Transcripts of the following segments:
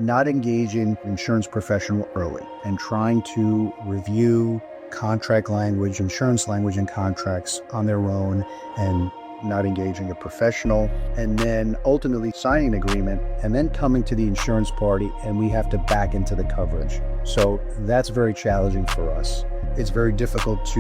not engaging insurance professional early and trying to review contract language, insurance language and contracts on their own and not engaging a professional, and then ultimately signing an agreement and then coming to the insurance party and we have to back into the coverage. So that's very challenging for us. It's very difficult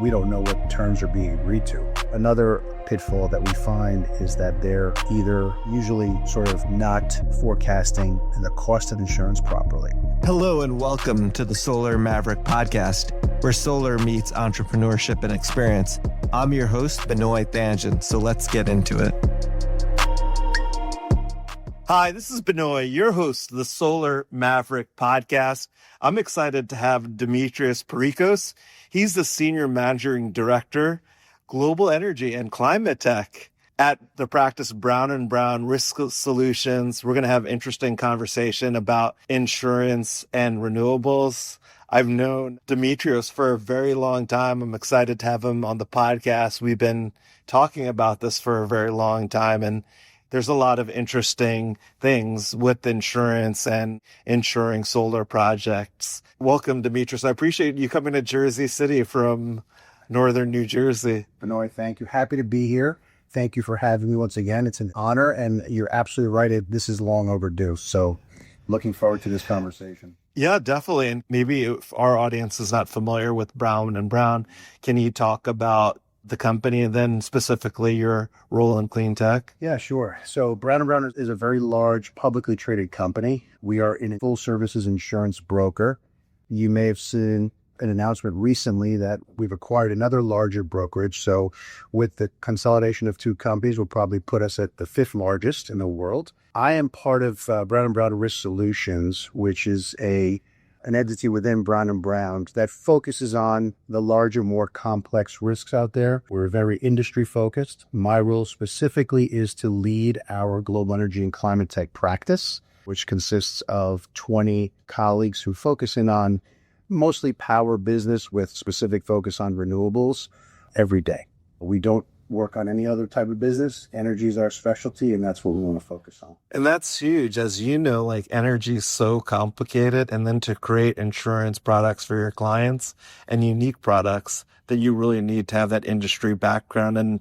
we don't know what terms are being agreed to. Another pitfall that we find is that they're either usually sort of not forecasting the cost of insurance properly. Hello and welcome to the Solar Maverick podcast, where solar meets entrepreneurship and experience. I'm your host, Benoy Thanjan, so let's get into it. Hi, this is Benoy, your host of the Solar Maverick podcast. I'm excited to have Dimitrios Parikos. He's the Senior Managing Director, Global Energy and Climate Tech at the practice Brown & Brown Risk Solutions. We're going to have an interesting conversation about insurance and renewables. I've known Dimitrios for a very long time. I'm excited to have him on the podcast. We've been talking about this for a very long time, and there's a lot of interesting things with insurance and insuring solar projects. Welcome, Dimitrios. I appreciate you coming to Jersey City from northern New Jersey. Benoy, thank you. Happy to be here. Thank you for having me once again. It's an honor, and you're absolutely right. This is long overdue. So looking forward to this conversation. Yeah, definitely. And maybe if our audience is not familiar with Brown & Brown, can you talk about the company and then specifically your role in clean tech? Yeah, sure. So Brown & Brown is a very large publicly traded company. We are in a full services insurance broker. You may have seen an announcement recently that we've acquired another larger brokerage. So with the consolidation of two companies, will probably put us at the fifth largest in the world. I am part of Brown & Brown Risk Solutions, which is an entity within Brown & Brown that focuses on the larger, more complex risks out there. We're very industry focused. My role specifically is to lead our global energy and climate tech practice, which consists of 20 colleagues who focus in on mostly power business with specific focus on renewables every day. We don't work on any other type of business. Energy is our specialty, and that's what we want to focus on. And that's huge. As you know, like energy is so complicated, and then to create insurance products for your clients and unique products that you really need to have that industry background. And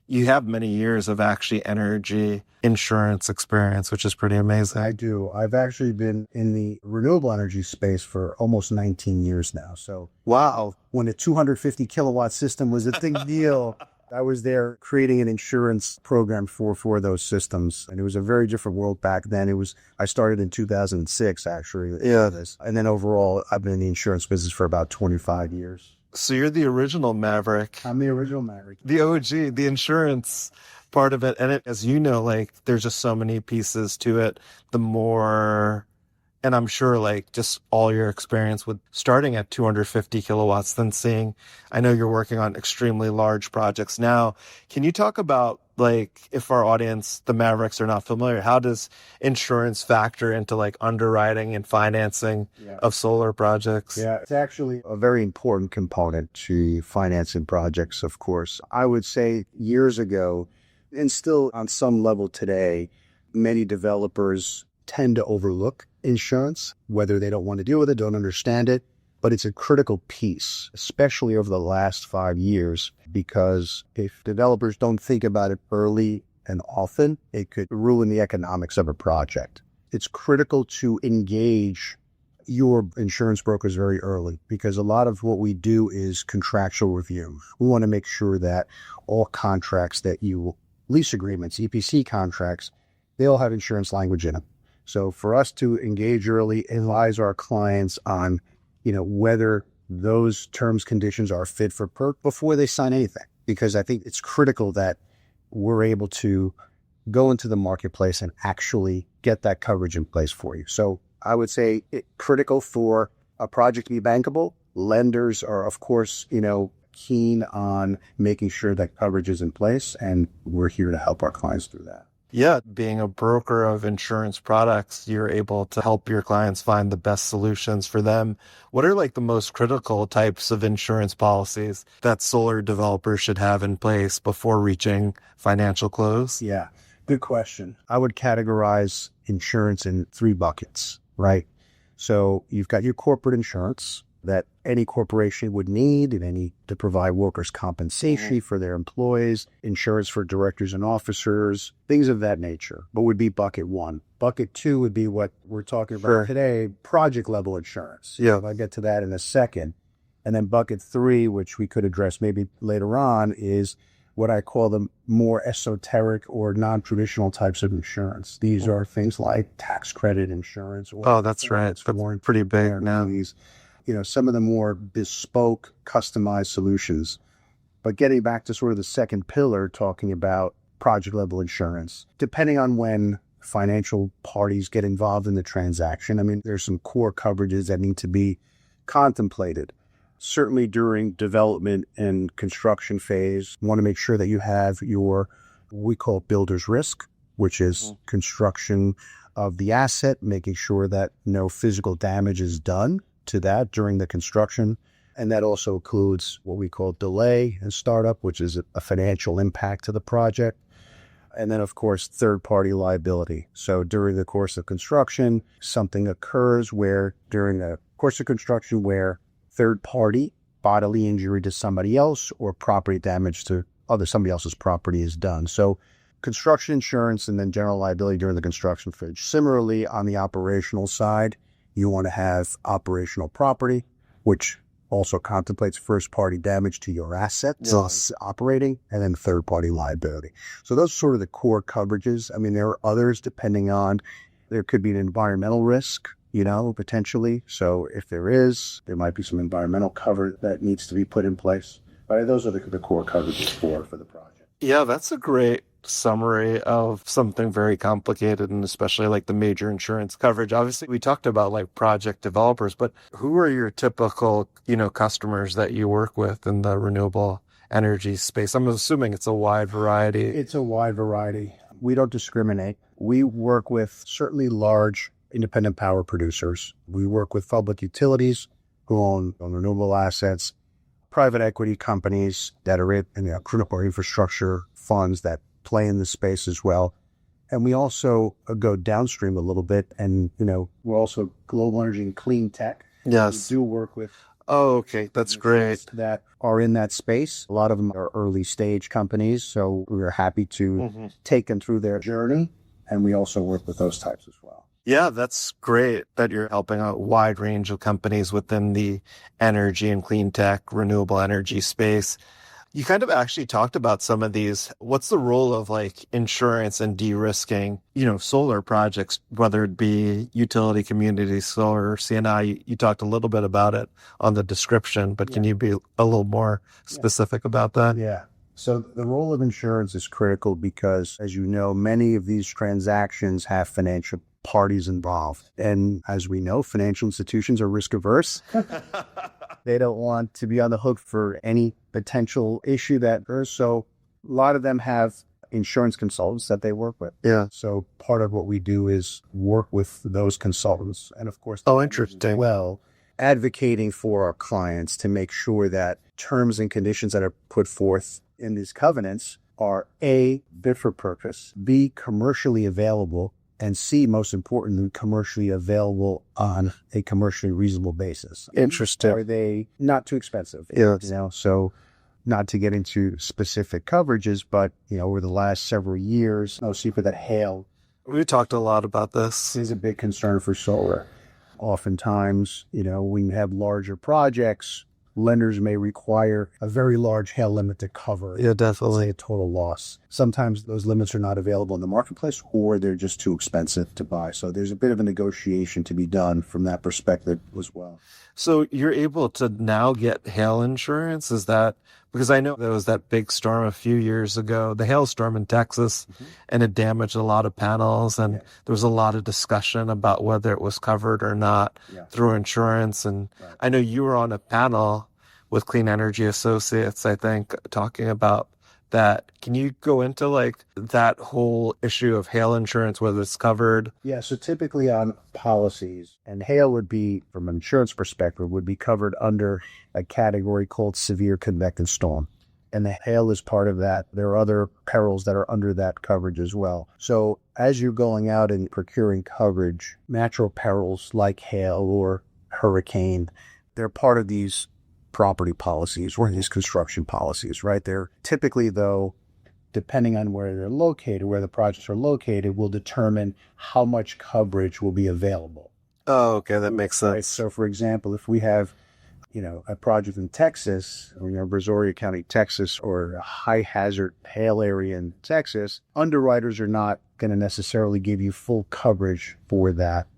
you have many years of actually energy insurance experience, which is pretty amazing. I do. I've actually been in the renewable energy space for almost 19 years now. So wow, when a 250 kilowatt system was a big deal, I was there creating an insurance program for those systems. And it was a very different world back then. I started in 2006, actually. Yeah. And then overall, I've been in the insurance business for about 25 years. So you're the original Maverick. I'm the original Maverick. The OG, the insurance part of it. And as you know, like there's just so many pieces to it. The more, and I'm sure like just all your experience with starting at 250 kilowatts, then seeing, I know you're working on extremely large projects now. Can you talk about like, if our audience, the Mavericks are not familiar, how does insurance factor into like underwriting and financing of solar projects? Yeah, it's actually a very important component to financing projects, of course. I would say years ago, and still on some level today, many developers tend to overlook insurance, whether they don't want to deal with it, don't understand it. But it's a critical piece, especially over the last 5 years, because if developers don't think about it early and often, it could ruin the economics of a project. It's critical to engage your insurance brokers very early, because a lot of what we do is contractual review. We want to make sure that all contracts that lease agreements, EPC contracts, they all have insurance language in them. So for us to engage early, advise our clients on whether those terms, conditions are fit for PERC before they sign anything. Because I think it's critical that we're able to go into the marketplace and actually get that coverage in place for you. So I would say it's critical for a project to be bankable. Lenders are, of course, keen on making sure that coverage is in place, and we're here to help our clients through that. Yeah, being a broker of insurance products, you're able to help your clients find the best solutions for them. What are like the most critical types of insurance policies that solar developers should have in place before reaching financial close? Yeah, good question. I would categorize insurance in three buckets, right? So you've got your corporate insurance that any corporation would need and any to provide workers' compensation for their employees, insurance for directors and officers, things of that nature, but would be bucket one. Bucket two would be what we're talking about today, project level insurance. Yeah. I'll get to that in a second. And then bucket three, which we could address maybe later on, is what I call the more esoteric or non-traditional types of insurance. These are things like tax credit insurance. Oh, that's right. It's pretty big now. Some of the more bespoke, customized solutions. But getting back to sort of the second pillar, talking about project level insurance, depending on when financial parties get involved in the transaction, I mean, there's some core coverages that need to be contemplated. Certainly during development and construction phase, you want to make sure that you have what we call builder's risk, which is construction of the asset, making sure that no physical damage is done to that during the construction. And that also includes what we call delay and startup, which is a financial impact to the project. And then, of course, third-party liability. So during the course of construction, something occurs where third-party bodily injury to somebody else or property damage to somebody else's property is done. So construction insurance and then general liability during the construction phase. Similarly, on the operational side, you want to have operational property, which also contemplates first-party damage to your assets operating, and then third-party liability. So those are sort of the core coverages. I mean, there are others depending on, there could be an environmental risk, potentially. So if there might be some environmental cover that needs to be put in place. But those are the core coverages for the project. Yeah, that's a great summary of something very complicated, and especially like the major insurance coverage. Obviously, we talked about like project developers, but who are your typical, customers that you work with in the renewable energy space? I'm assuming it's a wide variety. It's a wide variety. We don't discriminate. We work with certainly large independent power producers. We work with public utilities who own renewable assets, private equity companies that are in critical infrastructure funds that play in the space as well. And we also go downstream a little bit, and we're also global energy and cleantech. Yes. We do work with okay, that's great. That are in that space. A lot of them are early stage companies, so we're happy to take them through their journey, and we also work with those types as well. Yeah, that's great that you're helping a wide range of companies within the energy and clean tech, renewable energy space. You kind of actually talked about some of these. What's the role of like insurance and de-risking, solar projects, whether it be utility, community, solar, CNI? You talked a little bit about it on the description, but can you be a little more specific about that? Yeah. So the role of insurance is critical because, as you know, many of these transactions have financial parties involved. And as we know, financial institutions are risk averse. They don't want to be on the hook for any potential issue that occurs. So a lot of them have insurance consultants that they work with. Yeah. So part of what we do is work with those consultants. And of course, interesting. Well, advocating for our clients to make sure that terms and conditions that are put forth in these covenants are A, fit for purpose, B, commercially available, and C, most importantly, commercially available on a commercially reasonable basis. Interesting. Are they not too expensive? Yes. So not to get into specific coverages, but, over the last several years, see for that hail. We talked a lot about this. Is a big concern for solar. Oftentimes, when you have larger projects, lenders may require a very large hail limit to cover definitely a total loss. Sometimes those limits are not available in the marketplace, or they're just too expensive to buy. So there's a bit of a negotiation to be done from that perspective as well. So you're able to now get hail insurance? Is that because I know there was that big storm a few years ago, the hailstorm in Texas, and it damaged a lot of panels, and there was a lot of discussion about whether it was covered or not through insurance. And I know you were on a panel with Clean Energy Associates, I think, talking about that. Can you go into like that whole issue of hail insurance, whether it's covered? Yeah, so typically on policies, and hail would be, from an insurance perspective, would be covered under a category called severe convective storm. and the hail is part of that. There are other perils that are under that coverage as well. So as you're going out and procuring coverage, natural perils like hail or hurricane, they're part of these property policies or these construction policies, right? They're typically, though, depending on where they're located, where the projects are located, will determine how much coverage will be available. Oh, okay. That makes sense. Right? So, for example, if we have, a project in Texas, or, Brazoria County, Texas, or a high hazard hail area in Texas, underwriters are not going to necessarily give you full coverage for that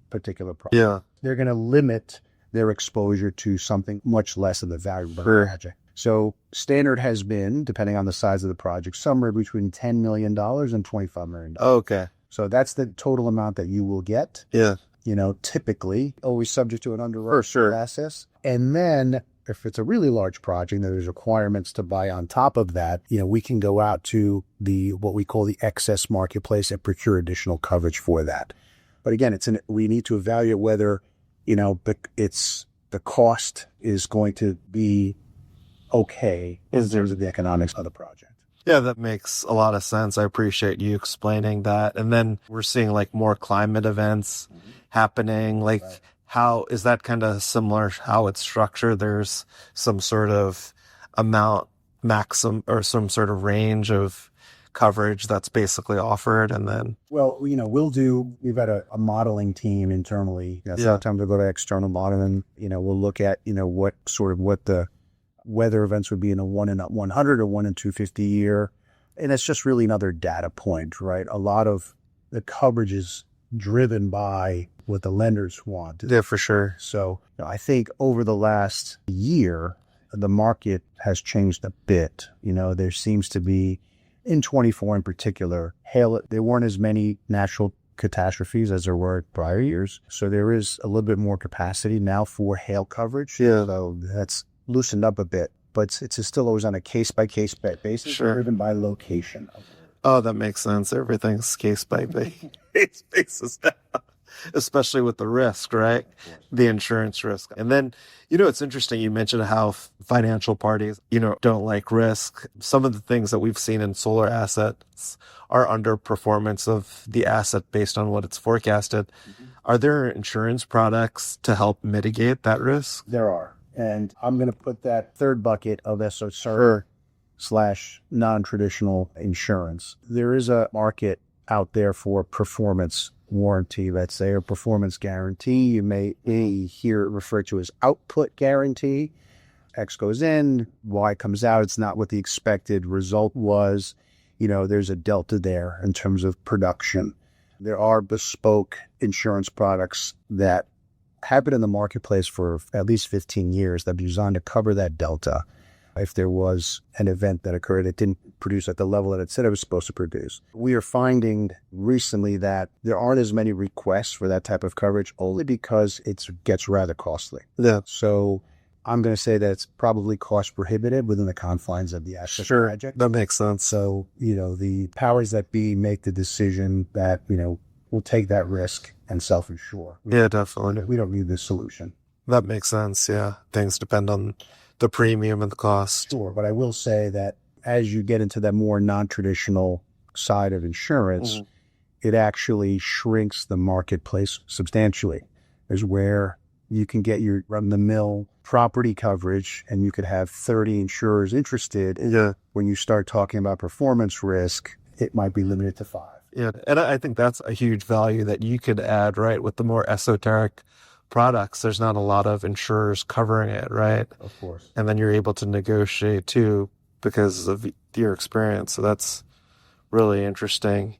particular project. Yeah. They're going to limit their exposure to something much less of the value of the project. So standard has been, depending on the size of the project, somewhere between $10 million and $25 million. Okay. So that's the total amount that you will get. Yeah. Typically always subject to an underwriter process. And then if it's a really large project, there's requirements to buy on top of that. We can go out to what we call the excess marketplace and procure additional coverage for that. But again, we need to evaluate whether, the cost is going to be okay in terms of the economics of the project. Yeah, that makes a lot of sense. I appreciate you explaining that. And then we're seeing like more climate events happening. Like, how is that kind of similar how it's structured? There's some sort of amount maximum or some sort of range of coverage that's basically offered. And then, well, we've got a modeling team internally. Sometimes we'll go to external modeling. We'll look at, what the weather events would be in a 1 in 100 or 1 in 250 year. And it's just really another data point, right? A lot of the coverage is driven by what the lenders want. Yeah, for sure. So I think over the last year, the market has changed a bit. There seems to be, in 24 in particular, hail, there weren't as many natural catastrophes as there were prior years. So there is a little bit more capacity now for hail coverage. Yeah. So that's loosened up a bit, but it's still always on a case-by-case basis, driven by location. Oh, that makes sense. Everything's case-by-case basis now, especially with the risk, right? The insurance risk. And then, it's interesting. You mentioned how financial parties, don't like risk. Some of the things that we've seen in solar assets are underperformance of the asset based on what it's forecasted. Are there insurance products to help mitigate that risk? There are. And I'm going to put that third bucket of SOCR / non-traditional insurance. There is a market out there for performance warranty, let's say, or performance guarantee. You may hear it referred to as output guarantee. X goes in, Y comes out. It's not what the expected result was. There's a delta there in terms of production. There are bespoke insurance products that have been in the marketplace for at least 15 years that are designed to cover that delta if there was an event that occurred that didn't produce at the level that it said it was supposed to produce. We are finding recently that there aren't as many requests for that type of coverage only because it gets rather costly. Yeah. So I'm going to say that it's probably cost prohibitive within the confines of the asset project. That makes sense. So, the powers that be make the decision that, we'll take that risk and self-insure. Yeah, definitely. We don't need this solution. That makes sense. Yeah. Things depend on the premium and the cost. Sure. But I will say that as you get into that more non-traditional side of insurance, it actually shrinks the marketplace substantially. There's where you can get your run-of-the-mill property coverage and you could have 30 insurers interested. Yeah. When you start talking about performance risk, it might be limited to 5. Yeah. And I think that's a huge value that you could add, right? With the more esoteric products, there's not a lot of insurers covering it, right? Of course. And then you're able to negotiate too because of your experience. So that's really interesting.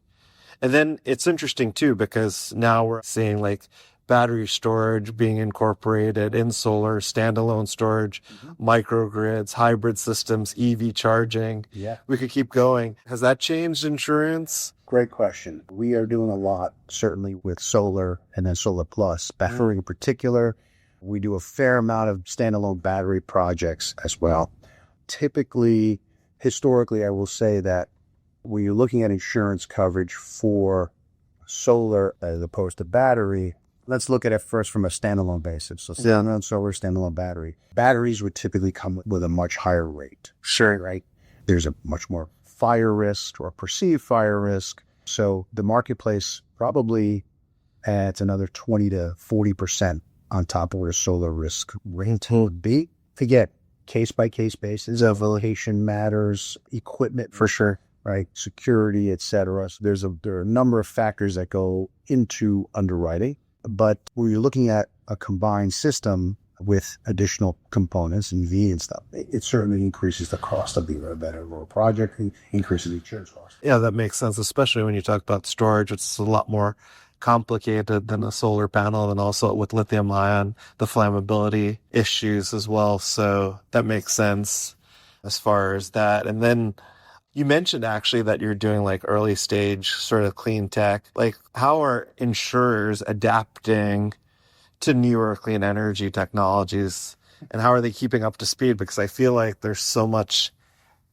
And then it's interesting too, because now we're seeing like battery storage being incorporated in solar, standalone storage, microgrids, hybrid systems, EV charging. Yeah. We could keep going. Has that changed insurance? Great question. We are doing a lot, certainly with solar and then solar plus, battery in particular. We do a fair amount of standalone battery projects as well. Typically, historically, I will say that when you're looking at insurance coverage for solar as opposed to battery, let's look at it first from a standalone basis. So standalone solar, standalone battery. Batteries would typically come with a much higher rate. Sure. Right? There's a much more fire risk or perceived fire risk. So the marketplace probably adds another 20 to 40% on top of where solar risk rate would be. Again, case by case basis, location matters, equipment for sure, right? Security, etc. So there are a number of factors that go into underwriting. But when you're looking at a combined system with additional components and V and stuff, it certainly increases the cost of the overall project and increases the insurance cost. Yeah, that makes sense, especially when you talk about storage. It's a lot more complicated than a solar panel, and also with lithium ion, the flammability issues as well. So that makes sense as far as that. And then you mentioned actually that you're doing like early stage sort of clean tech. Like, how are insurers adapting to newer clean energy technologies, and how are they keeping up to speed? Because I feel like there's so much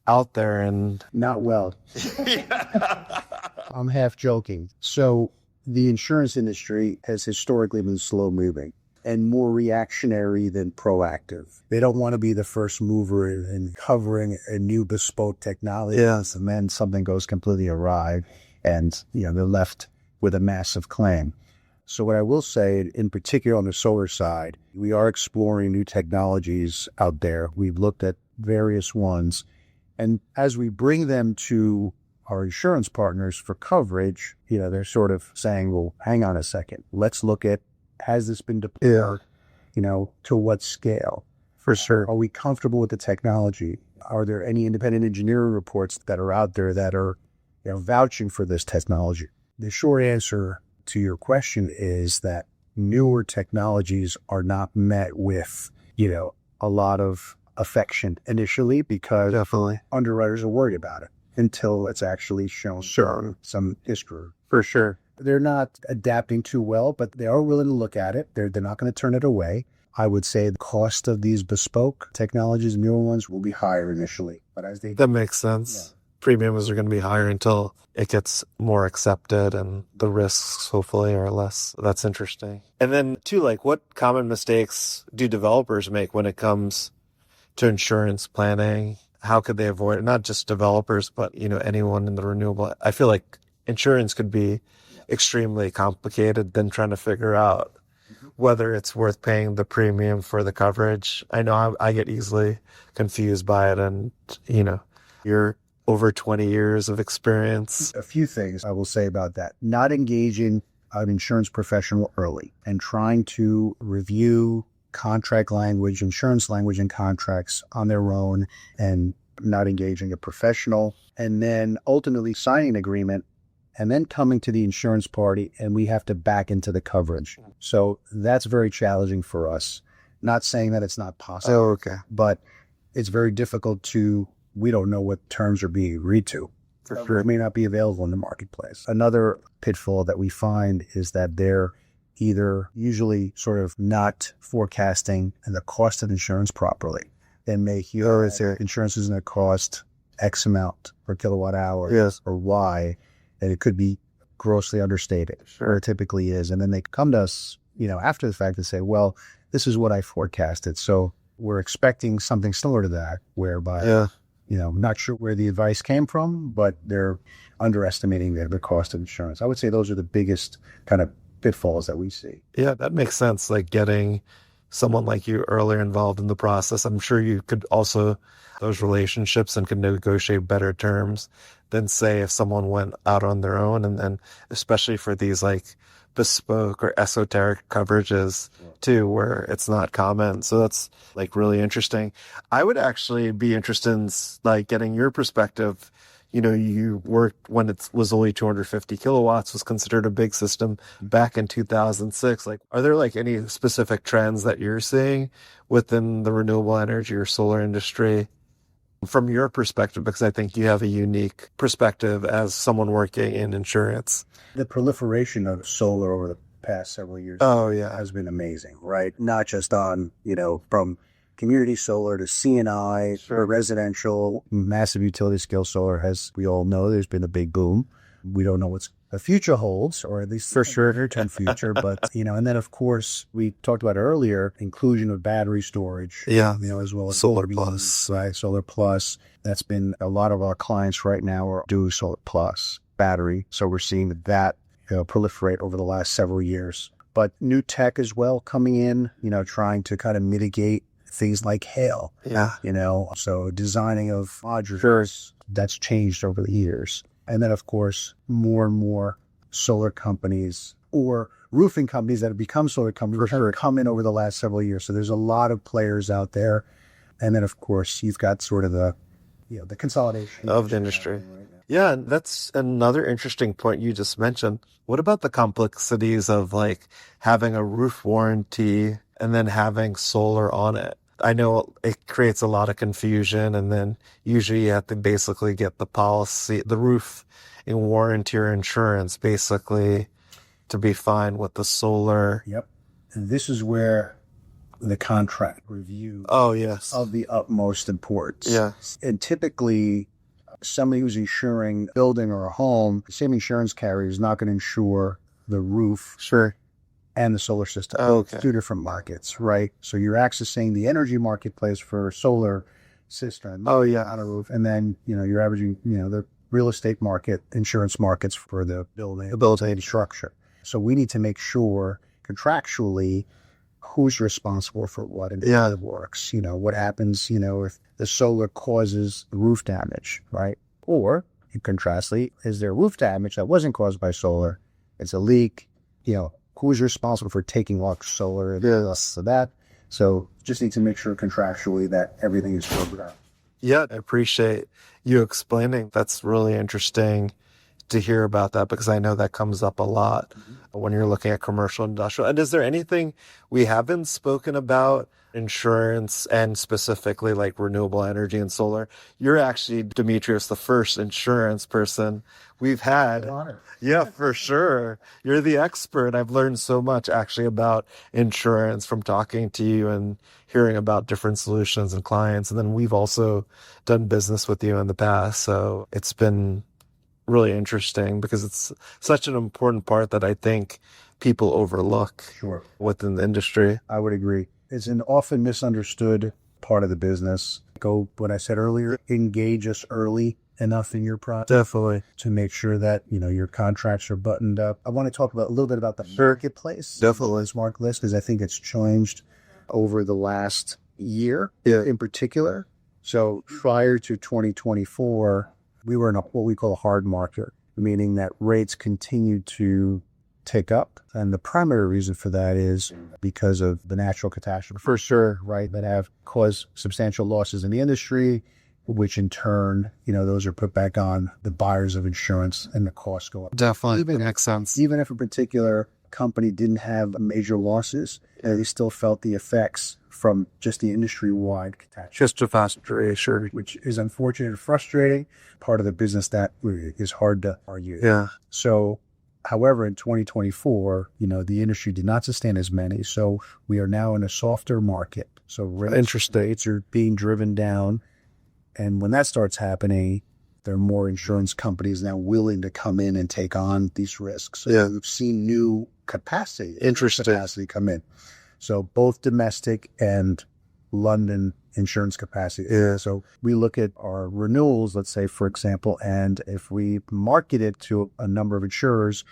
out there and not well. I'm half joking. So the insurance industry has historically been slow moving and more reactionary than proactive. They don't want to be the first mover in covering a new bespoke technology. Yes. And then something goes completely awry and they're left with a massive claim. So what I will say, in particular on the solar side, we are exploring new technologies out there. We've looked at various ones. And as we bring them to our insurance partners for coverage, they're sort of saying, well, hang on a second. Let's look at, has this been deployed, to what scale? For sure. Are we comfortable with the technology? Are there any independent engineering reports that are out there that are vouching for this technology? The short answer to your question is that newer technologies are not met with, a lot of affection initially, because definitely underwriters are worried about it until it's actually shown some history. for sure. They're not adapting too well, but they are willing to look at it. They're not going to turn it away. I would say the cost of these bespoke technologies, newer ones, will be higher initially. But as that makes sense. Premiums are going to be higher until it gets more accepted and the risks hopefully are less. That's interesting. And then too, like, what common mistakes do developers make when it comes to insurance planning? How could they avoid it? Not just developers, but, anyone in the renewable. I feel like insurance could be extremely complicated than trying to figure out whether it's worth paying the premium for the coverage. I know I get easily confused by it, and, you're over 20 years of experience. A few things I will say about that. Not engaging an insurance professional early and trying to review contract language, insurance language and contracts on their own, and not engaging a professional, and then ultimately signing an agreement and then coming to the insurance party and we have to back into the coverage. So that's very challenging for us. Not saying that it's not possible. Oh, okay. But it's very difficult we don't know what terms are being agreed to. For sure. It may not be available in the marketplace. Another pitfall that we find is that they're either usually sort of not forecasting the cost of insurance properly. They may hear insurance is going to cost X amount per kilowatt hour or Y, and it could be grossly understated, or it typically is. And then they come to us, after the fact and say, well, this is what I forecasted. So we're expecting something similar to that, whereby, not sure where the advice came from, but they're underestimating the cost of insurance. I would say those are the biggest kind of pitfalls that we see. Yeah, that makes sense. Like getting someone like you earlier involved in the process. I'm sure you could also those relationships and could negotiate better terms than, say, if someone went out on their own. And then especially for these like bespoke or esoteric coverages too, where it's not common. So that's like really interesting. I would actually be interested in like getting your perspective. You worked when it was only 250 kilowatts, was considered a big system back in 2006. Like, are there like any specific trends that you're seeing within the renewable energy or solar industry from your perspective? Because I think you have a unique perspective as someone working in insurance. The proliferation of solar over the past several years has been amazing, right? Not just on, from community solar to C&I, or residential, massive utility scale solar, as we all know, there's been a big boom. We don't know what's the future holds, or at least for sure near-term future. But, and then of course we talked about earlier, inclusion of battery storage, as well as Solar Plus. right? Solar Plus. That's been a lot of our clients right now are doing Solar Plus battery. So we're seeing that proliferate over the last several years. But new tech as well coming in, trying to kind of mitigate things like hail. Yeah. So designing of modules, that's changed over the years. And then, of course, more and more solar companies or roofing companies that have become solar companies have come in over the last several years. So there's a lot of players out there. And then, of course, you've got sort of the consolidation of the industry. Yeah, and that's another interesting point you just mentioned. What about the complexities of like having a roof warranty and then having solar on it? I know it creates a lot of confusion, and then usually you have to basically get the policy, the roof in warranty or insurance basically to be fine with the solar. Yep. And this is where the contract review of the utmost importance. Yeah. And typically somebody who's insuring a building or a home, the same insurance carrier is not going to insure the roof. Sure. And the solar system. Okay. Two different markets, right? So you're accessing the energy marketplace for solar system on a roof. And then, you're averaging, the real estate market, insurance markets for the building structure. So we need to make sure contractually who's responsible for what and how it works. What happens, if the solar causes roof damage, right? Or, contrastly, is there roof damage that wasn't caused by solar? It's a leak, who's responsible for taking off solar and that. So just need to make sure contractually that everything is covered up. Yeah, I appreciate you explaining. That's really interesting to hear about that, because I know that comes up a lot when you're looking at commercial industrial. And is there anything we haven't spoken about insurance and specifically like renewable energy and solar? You're actually, Dimitrios, the first insurance person we've had. Yeah, for sure. You're the expert. I've learned so much actually about insurance from talking to you and hearing about different solutions and clients. And then we've also done business with you in the past. So it's been really interesting because it's such an important part that I think people overlook within the industry. I would agree. It's an often misunderstood part of the business. Go, what I said earlier, engage us early enough in your process. Definitely. To make sure that, your contracts are buttoned up. I want to talk about a little bit about the marketplace. Definitely. This marketplace, because I think it's changed over the last year in particular. So prior to 2024, we were in what we call a hard market, meaning that rates continued to tick up. And the primary reason for that is because of the natural catastrophe, for sure, right, that have caused substantial losses in the industry, which in turn, those are put back on the buyers of insurance and the costs go up. Definitely. Makes sense. Even if a particular company didn't have major losses, they still felt the effects from just the industry-wide catastrophe. Sure. Which is unfortunate and frustrating, part of the business that is hard to argue. Yeah. So, however, in 2024, the industry did not sustain as many. So we are now in a softer market. So rates are being driven down. And when that starts happening, there are more insurance companies now willing to come in and take on these risks. So we've seen new capacity come in. So both domestic and London insurance capacity. Yeah. So we look at our renewals, let's say, for example, and if we market it to a number of insurers,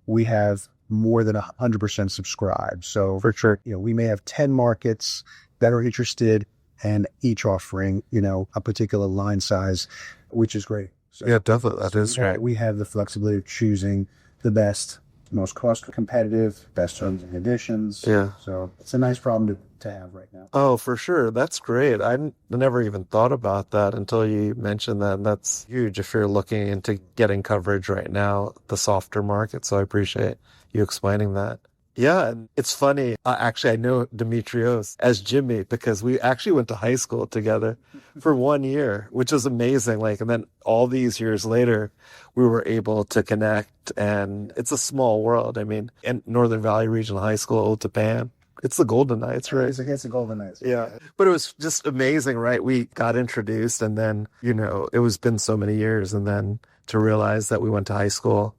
we have more than 100% subscribed. So for sure, we may have 10 markets that are interested and each offering, a particular line size, which is great. So, yeah, definitely. That is great. We have the flexibility of choosing the best, most cost competitive, best terms and conditions. Yeah. So it's a nice problem to have right now. Oh, for sure. That's great. I never even thought about that until you mentioned that. And that's huge if you're looking into getting coverage right now, the softer market. So I appreciate you explaining that. Yeah, and it's funny. Actually, I know Dimitrios as Jimmy because we actually went to high school together for 1 year, which is amazing. And then all these years later, we were able to connect, and it's a small world. I mean, in Northern Valley Regional High School, Old Japan, it's the Golden Knights, right? It's the Golden Knights. Yeah, but it was just amazing, right? We got introduced, and then, it was been so many years, and then to realize that we went to high school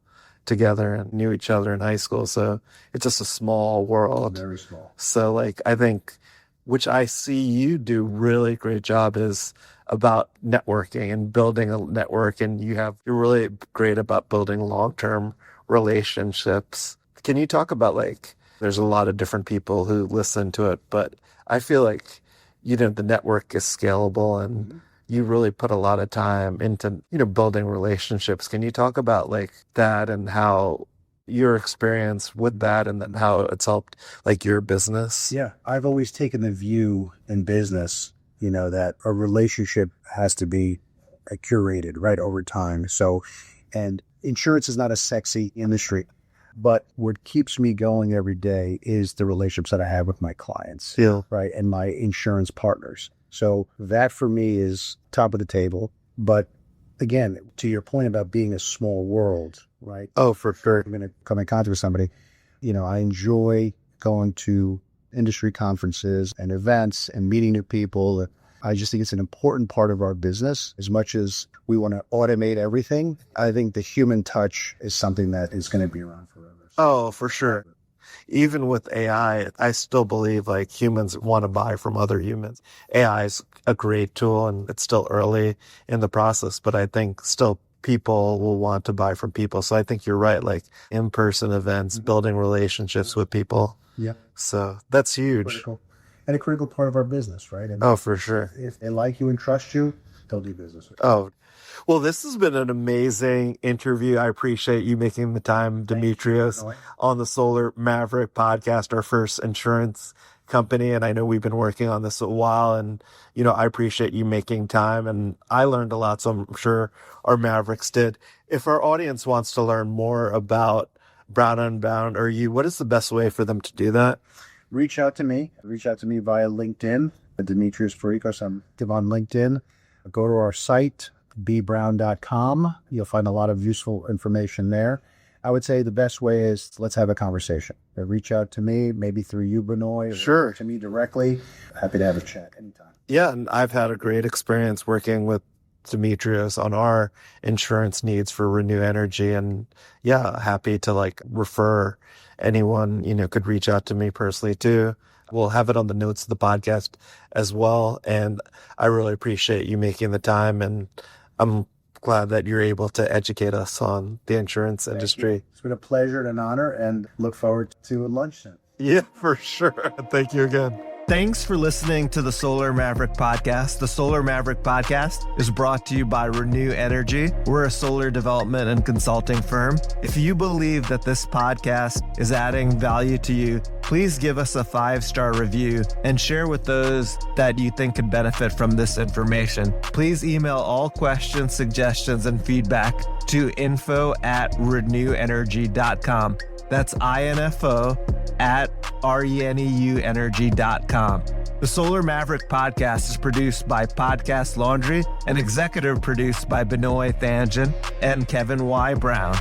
together and knew each other in high school. So it's just a small world. Very small. So like, I think, which I see you do really great job is about networking and building a network. And you're really great about building long-term relationships. Can you talk about like, there's a lot of different people who listen to it, but I feel like, the network is scalable and you really put a lot of time into, building relationships. Can you talk about like that and how your experience with that and then how it's helped like your business? Yeah. I've always taken the view in business, that a relationship has to be curated right over time. So, and insurance is not a sexy industry, but what keeps me going every day is the relationships that I have with my clients, right, and my insurance partners. So that for me is top of the table. But again, to your point about being a small world, right? Oh, for sure. I'm going to come in contact with somebody. I enjoy going to industry conferences and events and meeting new people. I just think it's an important part of our business. As much as we want to automate everything, I think the human touch is something that is going to be around forever. Oh, for sure. Even with AI, I still believe like humans want to buy from other humans. AI is a great tool and it's still early in the process, but I think still people will want to buy from people. So I think you're right, like in-person events, building relationships with people. Yeah. So that's huge. Critical. And a critical part of our business, right? And for sure. If they like you and trust you, they'll do business with you. Oh, well, this has been an amazing interview. I appreciate you making the time, Dimitrios, on the Solar Maverick podcast, our first insurance company. And I know we've been working on this a while and, I appreciate you making time and I learned a lot. So I'm sure our Mavericks did. If our audience wants to learn more about Brown Unbound or you, what is the best way for them to do that? Reach out to me via LinkedIn, Dimitrios Parikos. I'm active on LinkedIn. Go to our site, bbrown.com. You'll find a lot of useful information there. I would say the best way is let's have a conversation. Reach out to me, maybe through you, Benoy, sure, or to me directly. Happy to have a chat anytime. Yeah, and I've had a great experience working with Dimitrios on our insurance needs for Reneu Energy. And yeah, happy to like refer anyone, could reach out to me personally too. We'll have it on the notes of the podcast as well. And I really appreciate you making the time. And I'm glad that you're able to educate us on the insurance industry. It's been a pleasure and an honor and look forward to lunch soon. Yeah, for sure. Thank you again. Thanks for listening to the Solar Maverick podcast. The Solar Maverick podcast is brought to you by Reneu Energy. We're a solar development and consulting firm. If you believe that this podcast is adding value to you, please give us a 5-star review and share with those that you think could benefit from this information. Please email all questions, suggestions, and feedback to info@reneuenergy.com. That's info@reneuenergy.com. The Solar Maverick podcast is produced by Podcast Laundry and executive produced by Benoy Thanjan and Kevin Y. Brown.